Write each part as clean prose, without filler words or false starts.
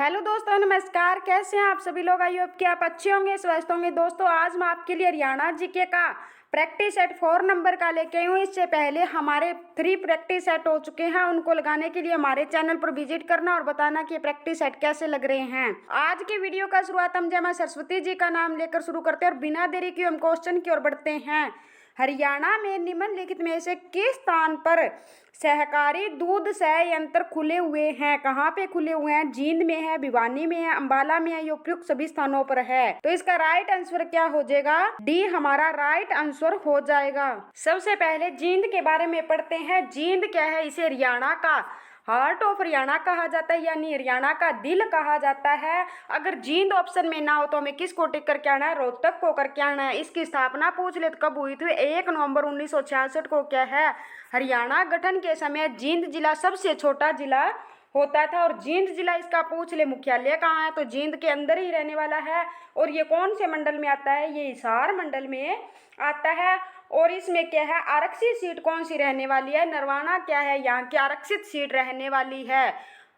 Hello दोस्तों, नमस्कार। कैसे हैं आप सभी लोग? आई होप कि आप अच्छे होंगे, स्वस्थ होंगे। दोस्तों, आज मैं आपके लिए हरियाणा जीके का प्रैक्टिस सेट 4 नंबर का लेके आई हूँ। इससे पहले हमारे 3 प्रैक्टिस सेट हो चुके हैं। उनको लगाने के लिए हमारे चैनल पर विजिट करना और बताना कि प्रैक्टिस सेट कैसे लग रहे हैं। आज की वीडियो का शुरुआत हम जय मां सरस्वती जी का नाम लेकर शुरू करते हैं और बिना देरी के हम क्वेश्चन की ओर बढ़ते हैं। हरियाणा में निम्नलिखित में से किस स्थान पर सहकारी दूध संयंत्र खुले हुए हैं? कहाँ पे खुले हुए हैं? जींद में है, भिवानी में है, अंबाला में है, ये उपयुक्त सभी स्थानों पर है। तो इसका राइट आंसर क्या हो जाएगा? डी हमारा राइट आंसर हो जाएगा। सबसे पहले जींद के बारे में पढ़ते हैं। जींद क्या है? इसे हरियाणा का हार्ट ऑफ हरियाणा कहा जाता है, यानी हरियाणा का दिल कहा जाता है। अगर जींद ऑप्शन में ना हो तो हमें किसको टिक करके आना है? रोहतक को करके आना है। इसकी स्थापना पूछ ले तो कब हुई थी? 1 नवंबर 1966 को। क्या है? हरियाणा गठन के समय जींद जिला सबसे छोटा जिला होता था। और जींद जिला इसका पूछ ले मुख्यालय कहाँ है? तो जींद के अंदर ही रहने वाला है। और ये कौन से मंडल में आता है? ये हिसार मंडल में आता है। और इसमें क्या है? आरक्षित सीट कौन सी रहने वाली है? नरवाना क्या है? यहाँ की आरक्षित सीट रहने वाली है।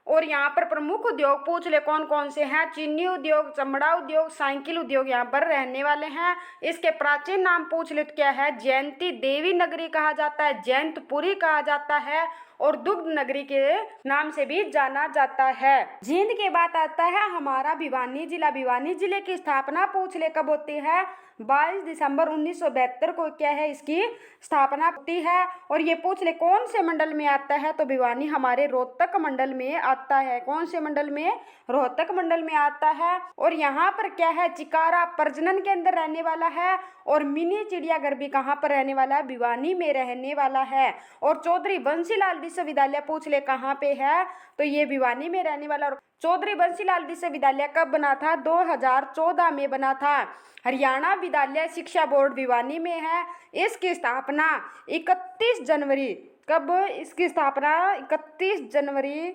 और यहाँ पर प्रमुख उद्योग पूछ ले कौन कौन से हैं? चीनी उद्योग, चमड़ा उद्योग, साइकिल उद्योग यहाँ पर रहने वाले हैं। इसके प्राचीन नाम पूछ ले तो क्या है? जयंती देवी नगरी कहा जाता है, जयंतपुरी कहा जाता है और दुग्ध नगरी के नाम से भी जाना जाता है। जींद के बाद आता है हमारा भिवानी जिला। भिवानी जिले की स्थापना पूछ ले कब होती है? 22 दिसंबर 1972 को क्या है? इसकी स्थापना होती है। और ये पूछ ले कौन से मंडल में आता है? तो भिवानी हमारे रोहतक मंडल में आता है। कौन से मंडल में? रोहतक मंडल में आता है। और यहाँ पर क्या है? चिकारा प्रजनन के अंदर रहने वाला है। और मिनी चिड़ियाघर भी कहाँ पर रहने वाला है? भिवानी में रहने वाला है। और चौधरी बंसीलाल विश्वविद्यालय पूछ ले कहाँ पे है? तो ये भिवानी में रहने वाला। और चौधरी बंसीलाल विश्वविद्यालय कब बना था? 2014 में बना था। हरियाणा विद्यालय शिक्षा बोर्ड भिवानी में है। इसकी स्थापना 31 जनवरी कब? इसकी स्थापना 31 जनवरी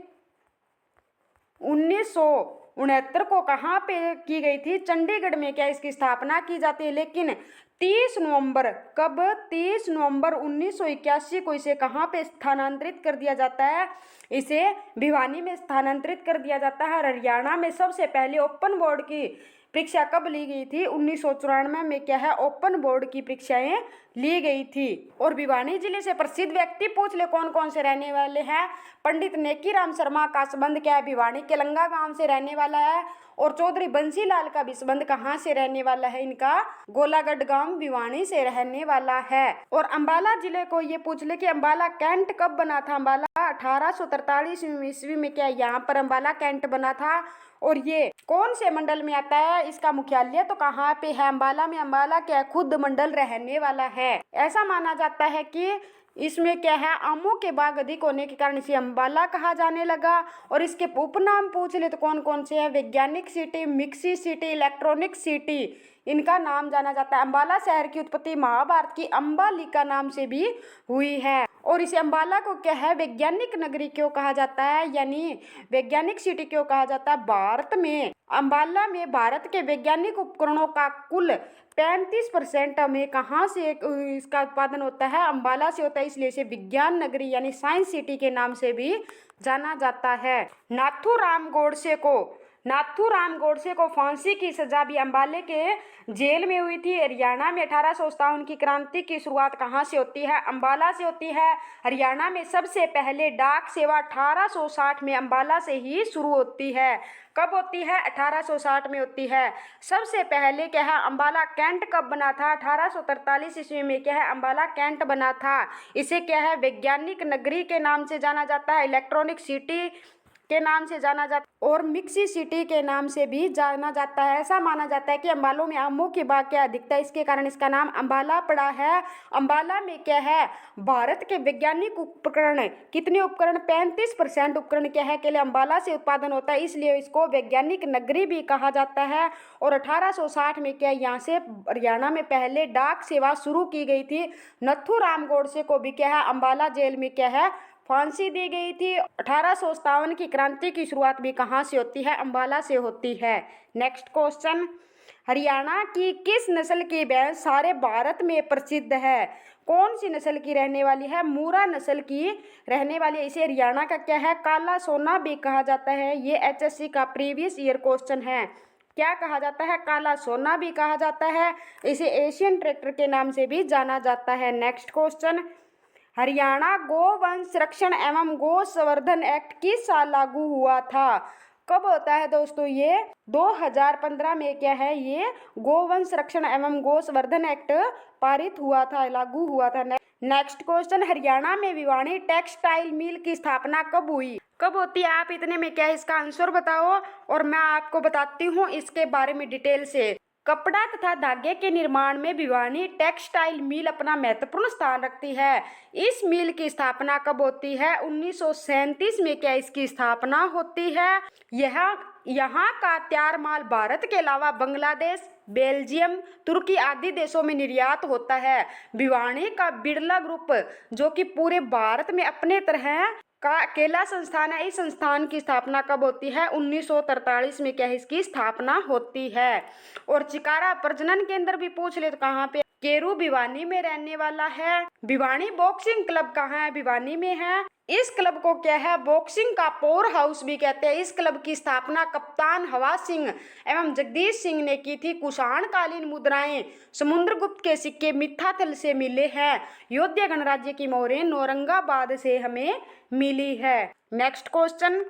1969 को कहाँ पे की गई थी? चंडीगढ़ में क्या इसकी स्थापना की जाती है। लेकिन 30 नवंबर कब? 30 नवंबर 1981 को इसे कहाँ पे स्थानांतरित कर दिया जाता है? इसे भिवानी में स्थानांतरित कर दिया जाता है। हरियाणा में सबसे पहले ओपन बोर्ड की परीक्षा कब ली गई थी? 1994 में क्या है? ओपन बोर्ड की परीक्षाएं ली गई थी। और भिवानी जिले से प्रसिद्ध व्यक्ति पूछ ले कौन कौन से रहने वाले हैं? पंडित नेकीराम शर्मा का संबंध क्या है? भिवानी के लंगा गांव से रहने वाला है। और चौधरी बंसीलाल का भी संबंध कहाँ से रहने वाला है? इनका गोलागढ़ गांव भिवानी से रहने वाला है। और अंबाला जिले को ये पूछ ले कि अंबाला कैंट कब बना था? अंबाला 1843 ईस्वी में क्या यहाँ पर अंबाला कैंट बना था। और ये कौन से मंडल में आता है? इसका मुख्यालय तो कहाँ पे है? अंबाला में। अंबाला क्या खुद मंडल रहने वाला है। ऐसा माना जाता है कि इसमें क्या है? आमों के बाग अधिक होने के कारण इसे अंबाला कहा जाने लगा। और इसके उपनाम पूछ ले तो कौन कौन से हैं? वैज्ञानिक city, mixie city, electronic city, इनका नाम जाना जाता है। अंबाला शहर की उत्पत्ति महाभारत की अंबालिका नाम से भी हुई है। और इसे अंबाला को क्या है? वैज्ञानिक नगरी क्यों कहा जाता है, यानी वैज्ञानिक सिटी क्यों कहा जाता है? भारत में अंबाला में भारत के वैज्ञानिक उपकरणों का कुल 35% में कहाँ से इसका उत्पादन होता है? अंबाला से होता है। इसलिए इसे विज्ञान नगरी यानी साइंस सिटी के नाम से भी जाना जाता है। नाथूराम गोडसे को फांसी की सजा भी अंबाले के जेल में हुई थी। हरियाणा में 1857 की क्रांति की शुरुआत कहाँ से होती है? अंबाला से होती है। हरियाणा में सबसे पहले डाक सेवा 1860 में अंबाला से ही शुरू होती है। कब होती है? 1860 में होती है। सबसे पहले क्या है? अंबाला कैंट कब बना था? 1843 ईस्वी में क्या है? अंबाला कैंट बना था। इसे क्या है? वैज्ञानिक नगरी के नाम से जाना जाता है, इलेक्ट्रॉनिक सिटी के नाम से जाना जाता है और मिक्सी सिटी के नाम से भी जाना जाता है। ऐसा माना जाता है कि अंबालों में आमों की बाग क्या अधिकता है, इसके कारण इसका नाम अंबाला पड़ा है। अंबाला में क्या है? भारत के वैज्ञानिक उपकरण, कितने उपकरण? 35% उपकरण क्या है? केवल अंबाला से उत्पादन होता है, इसलिए इसको वैज्ञानिक नगरी भी कहा जाता है। और 1860 में क्या यहाँ से हरियाणा में पहले डाक सेवा शुरू की गई थी। नथूराम गोडसे को भी क्या है? अंबाला जेल में क्या है? फांसी दी गई थी। 1857 की क्रांति की शुरुआत भी कहाँ से होती है? अंबाला से होती है। नेक्स्ट क्वेश्चन, हरियाणा की किस नस्ल की भैंस सारे भारत में प्रसिद्ध है? कौन सी नस्ल की रहने वाली है? मूरा नस्ल की रहने वाली है। इसे हरियाणा का क्या है? काला सोना भी कहा जाता है। ये एचएससी का प्रीवियस ईयर क्वेश्चन है। क्या कहा जाता है? काला सोना भी कहा जाता है। इसे एशियन ट्रैक्टर के नाम से भी जाना जाता है। नेक्स्ट क्वेश्चन, हरियाणा गोवंश संरक्षण एवं गो संवर्धन एक्ट किस साल लागू हुआ था? कब होता है दोस्तों? ये 2015 में क्या है, ये गोवंश संरक्षण एवं गो संवर्धन एक्ट पारित हुआ था, लागू हुआ था। नेक्स्ट क्वेश्चन, हरियाणा में भिवानी टेक्सटाइल मिल की स्थापना कब हुई? कब होती है? आप इतने में क्या है इसका आंसर बताओ और मैं आपको बताती हूँ इसके बारे में डिटेल से। कपड़ा तथा धागे के निर्माण में भिवानी टेक्सटाइल मिल अपना महत्वपूर्ण स्थान रखती है। इस मिल की स्थापना कब होती है? 1937 में क्या इसकी स्थापना होती है। यहाँ का तैयार माल भारत के अलावा बांग्लादेश, बेल्जियम, तुर्की आदि देशों में निर्यात होता है। भिवानी का बिरला ग्रुप जो कि पूरे भारत में अपने तरह का अकेला संस्थान है, इस संस्थान की स्थापना कब होती है? 1943 में क्या है इसकी स्थापना होती है। और चिकारा प्रजनन केंद्र भी पूछ ले तो कहाँ पे? केरू भिवानी में रहने वाला है। भिवानी बॉक्सिंग क्लब कहाँ है? भिवानी में है। इस क्लब को क्या है? बॉक्सिंग का पावर हाउस भी कहते हैं। इस क्लब की स्थापना कप्तान हवा सिंह एवं जगदीश सिंह ने की थी। कुषाण कालीन मुद्राएं समुद्रगुप्त के सिक्के मिथ्याथल से मिले हैं। योध्या गणराज्य की मोहरें औरंगाबाद से हमें मिली है। नेक्स्ट क्वेश्चन,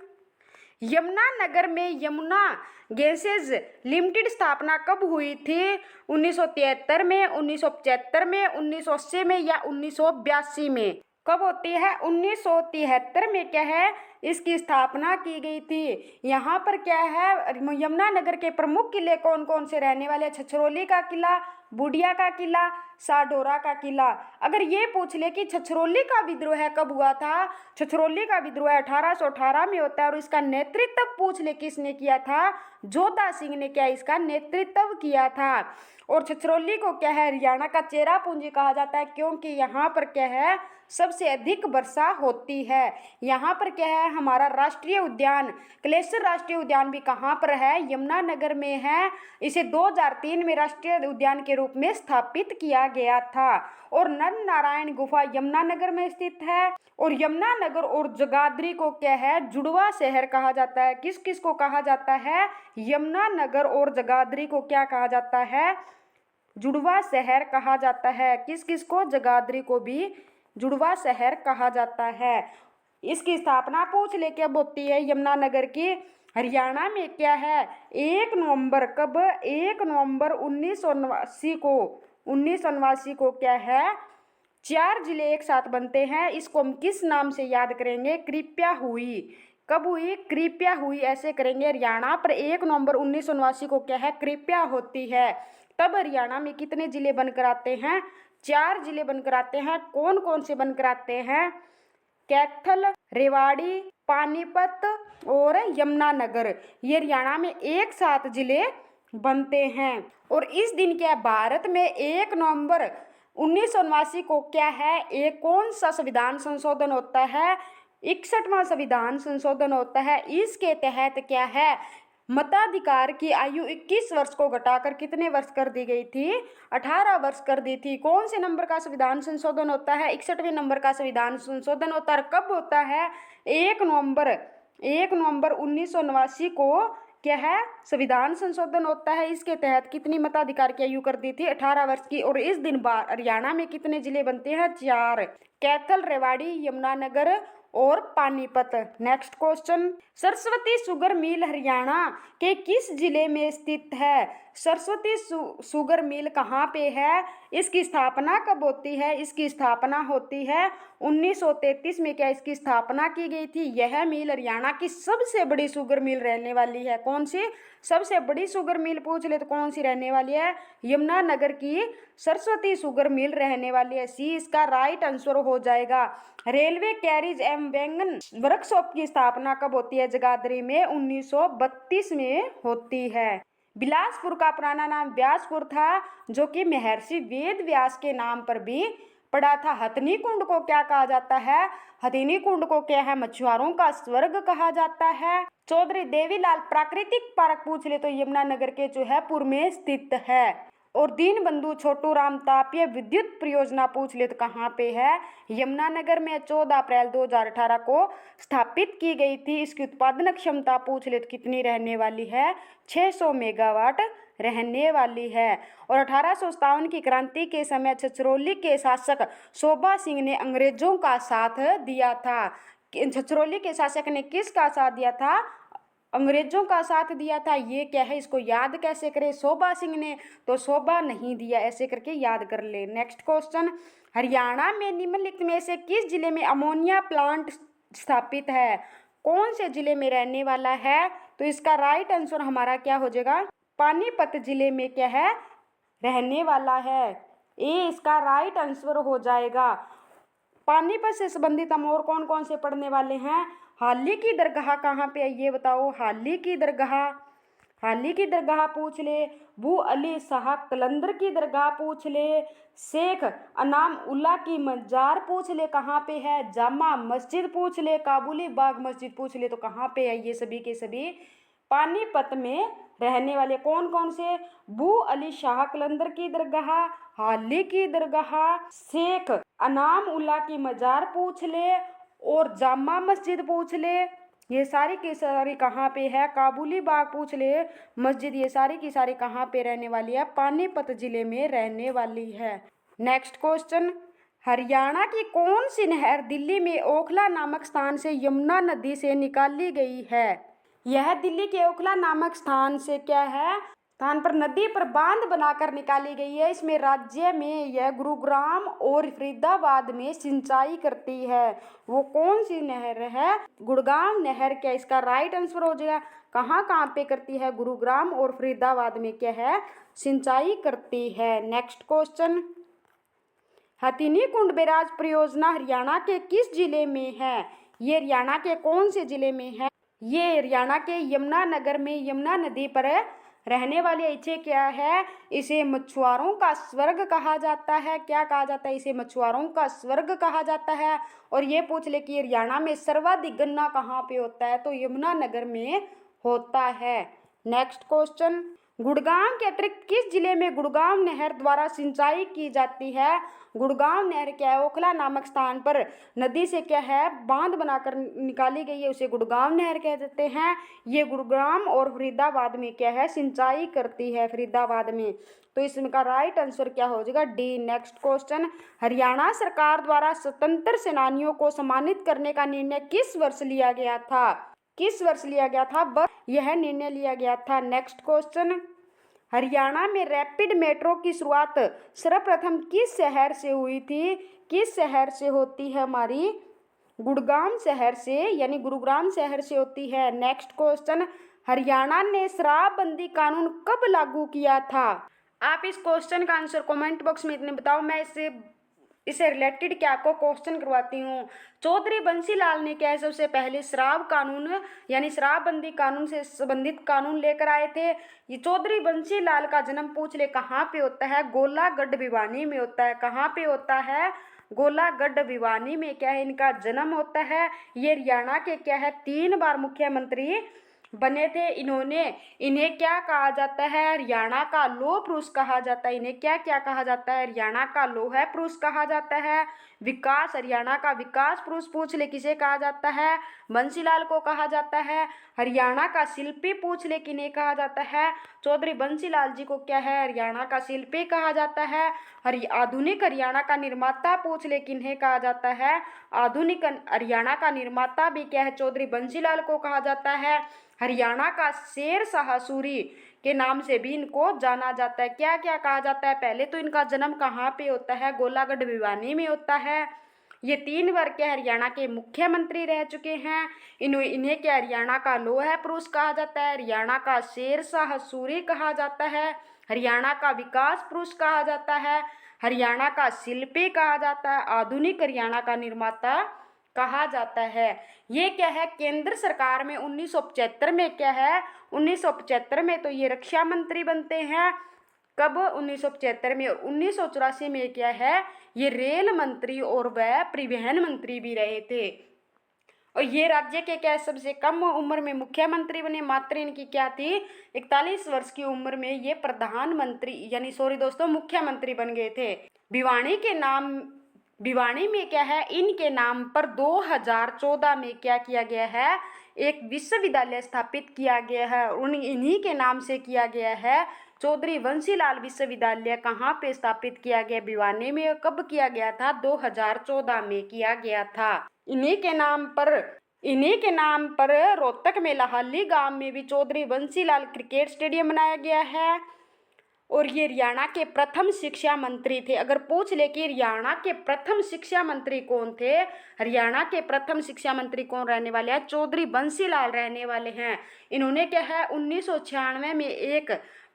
यमुनानगर में यमुना गैसेज लिमिटेड स्थापना कब हुई थी? 1973 में, 1975 में, 1980 में या 1982 में? कब होती है? 1973 में क्या है इसकी स्थापना की गई थी। यहाँ पर क्या है, यमुनानगर के प्रमुख किले कौन कौन से रहने वाले? छछरौली का किला, बूडिया का किला, साडोरा का किला। अगर ये पूछ ले कि छछरौली का विद्रोह कब हुआ था? छछरौली का विद्रोह 1818 में होता है और इसका नेतृत्व पूछ ले किसने किया था? जोधा सिंह ने क्या इसका नेतृत्व किया था। और छछरौली को क्या है हरियाणा का चेरापूंजी कहा जाता है, क्योंकि यहाँ पर क्या है सबसे अधिक वर्षा होती है। यहाँ पर क्या है हमारा राष्ट्रीय उद्यान कलेश्वर राष्ट्रीय उद्यान भी कहाँ पर है? यमुनानगर में है। इसे 2003 में राष्ट्रीय उद्यान के रूप में स्थापित किया गया था। और नर नारायण गुफा यमुनानगर में स्थित है। और यमुनानगर और जगाधरी को क्या है जुड़वा शहर कहा जाता है। किस किस को कहा जाता है? यमुनानगर और जगाधरी को क्या कहा जाता है? जुड़वा शहर कहा जाता है। किस किस को? जगाधरी को भी जुड़वा शहर कहा जाता है। इसकी स्थापना पूछ ले कब होती है यमुनानगर की? हरियाणा में क्या है 1 नवंबर, कब? 1 नवंबर 1979 को क्या है 4 जिले एक साथ बनते हैं। इसको हम किस नाम से याद करेंगे? कृपया हुई। कब हुई? कृपया हुई ऐसे करेंगे। हरियाणा पर 1 नवंबर 1979 को क्या है कृपया होती है। तब हरियाणा में कितने जिले बनकर आते हैं? 4 जिले बनकर आते हैं। कौन कौन से बनकर आते हैं? कैथल, रेवाड़ी, पानीपत और यमुनानगर। ये हरियाणा में एक साथ जिले बनते हैं। और इस दिन क्या भारत में 1 नवंबर 1979 को क्या है एक कौन सा संविधान संशोधन होता है? 61वां संविधान संशोधन होता है। इसके तहत क्या है मताधिकार की आयु 21 वर्ष को घटाकर कितने वर्ष कर दी गई थी? 18 वर्ष कर दी थी। कौन से नंबर का संविधान संशोधन होता है? 61वें नंबर का संविधान संशोधन होता है। कब होता है? 1 नवंबर 1979 को क्या है संविधान संशोधन होता है। इसके तहत कितनी मताधिकार की आयु कर दी थी? 18 वर्ष की। और इस दिन हरियाणा में कितने जिले बनते हैं? 4, कैथल, रेवाड़ी, यमुनानगर और Panipat. Next question, Saraswati sugar mill Haryana के किस जिले में स्थित है? सरस्वती शुगर मिल कहाँ पे है? इसकी स्थापना कब होती है? इसकी स्थापना होती है 1933 में क्या इसकी स्थापना की गई थी। यह मिल हरियाणा की सबसे बड़ी शुगर मिल रहने वाली है। कौन सी सबसे बड़ी शुगर मिल पूछ ले तो कौन सी रहने वाली है? यमुनानगर की सरस्वती शुगर मिल रहने वाली है। सी इसका राइट आंसर हो जाएगा। रेलवे कैरिज एवं वैगन वर्कशॉप की स्थापना कब होती है? जगाधरी में 1932 में होती है। बिलासपुर का पुराना नाम व्यासपुर था, जो कि महर्षि वेद व्यास के नाम पर भी पड़ा था। हथनी कुंड को क्या कहा जाता है? हथनी कुंड को क्या है मछुआरों का स्वर्ग कहा जाता है। चौधरी देवीलाल प्राकृतिक पार्क पूछ ले तो यमुनानगर के जोधपुर में स्थित है। और दीनबंधु छोटू राम ताप्य विद्युत परियोजना पूछ ले तो कहाँ पे है? यमुनानगर में 14 अप्रैल 2018 को स्थापित की गई थी। इसकी उत्पादन क्षमता पूछ ले तो कितनी रहने वाली है? 600 मेगावाट रहने वाली है। और 1857 की क्रांति के समय छछरौली के शासक शोभा सिंह ने अंग्रेजों का साथ दिया था। छछरौली के शासक ने किसका साथ दिया था? अंग्रेजों का साथ दिया था। ये क्या है, इसको याद कैसे करें? शोभा सिंह ने, तो शोभा नहीं दिया, ऐसे करके याद कर ले। नेक्स्ट क्वेश्चन, हरियाणा में निम्नलिखित में से किस जिले में अमोनिया प्लांट स्थापित है? कौन से जिले में रहने वाला है? तो इसका राइट आंसर हमारा क्या हो जाएगा? पानीपत जिले में क्या है, रहने वाला है। ये इसका राइट आंसर हो जाएगा। पानीपत से संबंधित हम और कौन कौन से पढ़ने वाले हैं? हाली की दरगाह कहाँ पे है ये बताओ? हाली की दरगाह पूछ ले। बू अली शाह कलंदर की दरगाह पूछ ले। शेख अनाम उल्ला की मजार पूछ ले कहाँ पे है? जामा मस्जिद पूछ ले। काबुली बाग मस्जिद पूछ ले तो कहाँ पे है? ये सभी के सभी पानीपत में रहने वाले। कौन कौन से? बू अली शाह कलंदर की दरगाह, हाली की दरगाह, शेख अनाम उल्ला की मजार पूछ ले और जामा मस्जिद पूछ ले। ये सारी की सारी कहाँ पे है? काबुली बाग पूछ ले, मस्जिद, ये सारी की सारी कहाँ पे रहने वाली है? पानीपत जिले में रहने वाली है। नेक्स्ट क्वेश्चन, हरियाणा की कौन सी नहर दिल्ली में ओखला नामक स्थान से यमुना नदी से निकाली गई है? यह दिल्ली के ओखला नामक स्थान से क्या है, स्थान पर नदी पर बांध बनाकर निकाली गई है। इसमें राज्य में यह गुरुग्राम और फरीदाबाद में सिंचाई करती है। वो कौन सी नहर है? गुड़गांव नहर। क्या इसका राइट आंसर हो जाएगा? कहाँ कहाँ पे करती है? गुरुग्राम और फरीदाबाद में क्या है, सिंचाई करती है। नेक्स्ट क्वेश्चन, हथिनी कुंड बैराज परियोजना हरियाणा के किस जिले में है? ये हरियाणा के कौन से जिले में है? ये हरियाणा के यमुनानगर में यमुना नदी पर रहने वाली। इसे क्या है? इसे मछुआरों का स्वर्ग कहा जाता है। क्या कहा जाता है? इसे मछुआरों का स्वर्ग कहा जाता है। और ये पूछ ले कि हरियाणा में सर्वाधिक गन्ना कहाँ पे होता है? तो यमुनानगर में होता है। नेक्स्ट क्वेश्चन, गुड़गांव के अतिरिक्त किस जिले में गुड़गांव नहर द्वारा सिंचाई की जाती है? गुड़गांव नहर क्या है? ओखला नामक स्थान पर नदी से क्या है, बांध बनाकर निकाली गई है, उसे गुड़गांव नहर कह देते हैं। ये गुड़गांव और फरीदाबाद में क्या है, सिंचाई करती है, फरीदाबाद में। तो इसका राइट आंसर क्या हो जाएगा? डी। नेक्स्ट क्वेश्चन, हरियाणा सरकार द्वारा स्वतंत्र सेनानियों को सम्मानित करने का निर्णय किस वर्ष लिया गया था? किस वर्ष लिया गया था? यह निर्णय लिया गया था। नेक्स्ट क्वेश्चन, हरियाणा में रैपिड मेट्रो की शुरुआत सर्वप्रथम किस शहर से हुई थी? किस शहर से होती है हमारी? गुड़गांव शहर से, यानी गुरुग्राम शहर से होती है। नेक्स्ट क्वेश्चन, हरियाणा ने शराबबंदी कानून कब लागू किया था? आप इस क्वेश्चन का आंसर कमेंट बॉक्स में इतने बताओ, मैं इससे रिलेटेड क्या आपको क्वेश्चन करवाती हूँ। चौधरी बंसीलाल ने क्या है, सबसे पहले शराब कानून यानी शराबबंदी कानून से संबंधित कानून लेकर आए थे। ये चौधरी बंसीलाल का जन्म पूछ ले कहाँ पे होता है? गोलागढ़ भिवानी में होता है। कहाँ पे होता है? गोलागढ़ भिवानी में क्या है, इनका जन्म होता है। ये हरियाणा के क्या है, 3 बार मुख्यमंत्री बने थे इन्होंने। इन्हें क्या कहा जाता है? हरियाणा का लौह पुरुष कहा जाता है। इन्हें क्या क्या कहा जाता है? हरियाणा का लौह पुरुष कहा जाता है। विकास, हरियाणा का विकास पुरुष पूछ ले किसे कहा जाता है? बंसीलाल को कहा जाता है। हरियाणा का शिल्पी पूछ ले किन्हें कहा जाता है? चौधरी बंसीलाल जी को क्या है, हरियाणा का शिल्पी कहा जाता है। आधुनिक हरियाणा का निर्माता पूछ ले किन्हें कहा जाता है? आधुनिक हरियाणा का निर्माता भी क्या है, चौधरी बंसीलाल को कहा जाता है। हरियाणा का शेर शाह सूरी के नाम से भी इनको जाना जाता है। क्या क्या कहा जाता है? पहले तो इनका जन्म कहाँ पे होता है? गोलागढ़ भिवानी में होता है। ये 3 बार के हरियाणा के मुख्यमंत्री रह चुके हैं। इन्हें क्या हरियाणा का लौह पुरुष कहा जाता है, हरियाणा का शेर शाह सूरी कहा जाता है, हरियाणा का विकास पुरुष कहा जाता है, हरियाणा का शिल्पी कहा जाता है, आधुनिक हरियाणा का निर्माता कहा जाता है। ये क्या है, केंद्र सरकार में 1975 में क्या है, 1975 में तो ये रक्षा मंत्री बनते हैं। कब? 1975 में। और 1984 में क्या है, ये रेल मंत्री और वह परिवहन मंत्री भी रहे थे। और ये राज्य के क्या सबसे कम उम्र में मुख्यमंत्री बने, मात्र इनकी क्या थी 41 वर्ष की उम्र में ये प्रधानमंत्री यानी सॉरी दोस्तों मुख्यमंत्री बन गए थे। भिवानी में क्या है, इनके नाम पर 2014 में क्या किया गया है, एक विश्वविद्यालय स्थापित किया गया है। इन्हीं के नाम से किया गया है। चौधरी बंसीलाल विश्वविद्यालय कहाँ पे स्थापित किया गया, भिवानी में। कब किया गया था, 2014 में किया गया था। इन्हीं के नाम पर रोहतक में लाहली गांव में भी चौधरी बंसीलाल क्रिकेट स्टेडियम बनाया गया है। और ये हरियाणा के प्रथम शिक्षा मंत्री थे। अगर पूछ ले कि हरियाणा के प्रथम शिक्षा मंत्री कौन थे, हरियाणा के प्रथम शिक्षा मंत्री कौन रहने वाले हैं, चौधरी बंसीलाल रहने वाले हैं। इन्होंने क्या है 1996 में एक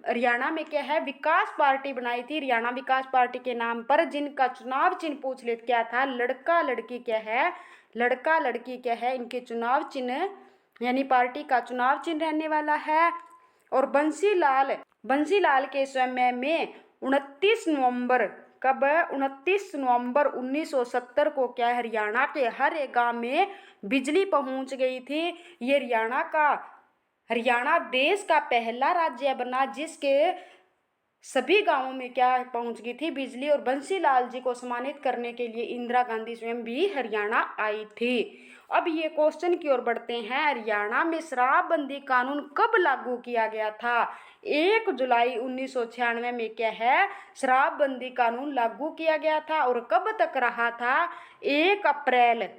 हरियाणा में क्या है विकास पार्टी बनाई थी, हरियाणा विकास पार्टी के नाम पर, जिनका चुनाव चिन्ह पूछ ले क्या था, लड़का लड़की क्या है, लड़का लड़की क्या है, इनके चुनाव चिन्ह यानी पार्टी का चुनाव चिन्ह रहने वाला है। और बंसीलाल के समय में 29 नवंबर 1970 को क्या हरियाणा के हर एक गांव में बिजली पहुंच गई थी। ये हरियाणा देश का पहला राज्य बना जिसके सभी गांवों में क्या पहुंच गई थी बिजली। और बंसीलाल जी को सम्मानित करने के लिए इंदिरा गांधी स्वयं भी हरियाणा आई थी। अब ये क्वेश्चन की ओर बढ़ते हैं, हरियाणा में शराबबंदी कानून कब लागू किया गया था। 1 जुलाई 1996 में क्या है शराबबंदी कानून लागू किया गया था। और कब तक रहा था, 1 अप्रैल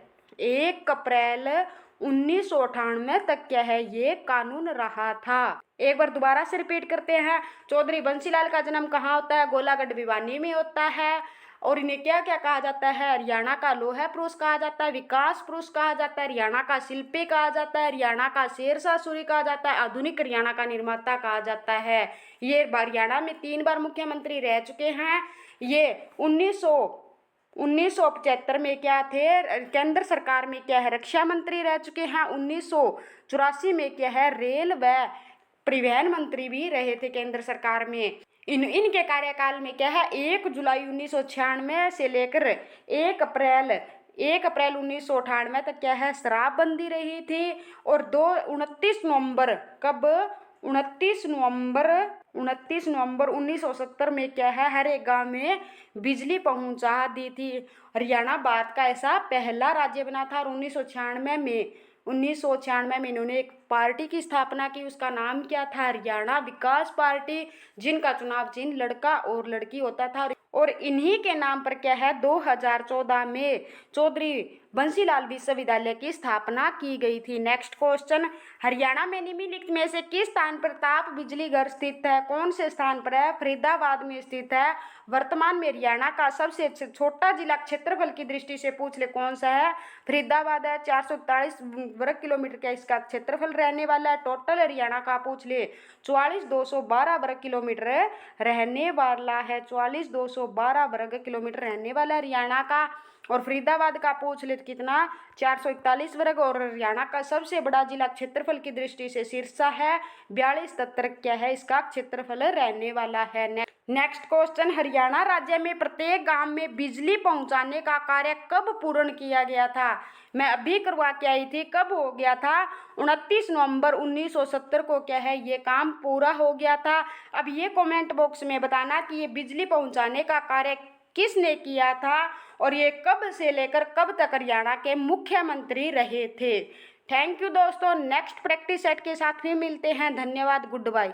1998 तक क्या है ये कानून रहा था। एक बार दोबारा से रिपीट करते हैं, चौधरी बंसीलाल का जन्म कहाँ होता है, गोलागढ़ भिवानी में होता है। और इन्हें क्या क्या कहा जाता है, हरियाणा का लौह पुरुष कहा जाता है, विकास पुरुष कहा जाता है, हरियाणा का शिल्पी कहा जाता है, हरियाणा का शेरशाह सूरी कहा जाता है, आधुनिक हरियाणा का निर्माता कहा जाता है। ये हरियाणा में 3 बार मुख्यमंत्री रह चुके हैं। ये 1975 में क्या थे, केंद्र सरकार में क्या है रक्षा मंत्री रह चुके हैं। 1984 में क्या है रेल व परिवहन मंत्री भी रहे थे केंद्र सरकार में। इनके कार्यकाल में क्या है 1 जुलाई 1996 से लेकर 1 अप्रैल 1998 तक क्या है शराबबंदी रही थी। और 29 नवंबर 1970 में क्या है हर एक गांव में बिजली पहुंचा दी थी। हरियाणा भारत का ऐसा पहला राज्य बना था। और 1996 में इन्होंने एक पार्टी की स्थापना की, उसका नाम क्या था, हरियाणा विकास पार्टी, जिनका चुनाव चिन्ह लड़का और लड़की होता था। और इन्हीं के नाम पर क्या है 2014 में चौधरी बंसीलाल विश्वविद्यालय की स्थापना की गई थी। नेक्स्ट क्वेश्चन, हरियाणा में निम्नलिखित में से किस स्थान पर ताप बिजली घर स्थित है, कौन से स्थान पर है, फरीदाबाद में स्थित है। वर्तमान में हरियाणा का सबसे छोटा जिला क्षेत्रफल की दृष्टि से पूछ ले कौन सा है, फरीदाबाद है। 441 वर्ग किलोमीटर का इसका क्षेत्रफल रहने वाला है। टोटल हरियाणा का पूछ ले 44,212 वर्ग किलोमीटर रहने वाला है। 44,212 वर्ग किलोमीटर रहने वाला हरियाणा का। और फरीदाबाद का पूछ ले कितना 441 वर्ग। और हरियाणा का सबसे बड़ा जिला क्षेत्रफल की दृष्टि से सिरसा है, 4273 क्या है इसका क्षेत्रफल रहने वाला है। नेक्स्ट क्वेश्चन, हरियाणा राज्य में प्रत्येक गांव में बिजली पहुंचाने का कार्य कब पूर्ण किया गया था। मैं अभी करवा के आई थी, कब हो गया था, 29 नवंबर 1970 को क्या है ये काम पूरा हो गया था। अब ये कमेंट बॉक्स में बताना कि ये बिजली पहुंचाने का कार्य किसने किया था और ये कब से लेकर कब तक हरियाणा के मुख्यमंत्री रहे थे। थैंक यू दोस्तों, नेक्स्ट प्रैक्टिस सेट के साथ फिर मिलते हैं। धन्यवाद, गुड बाय।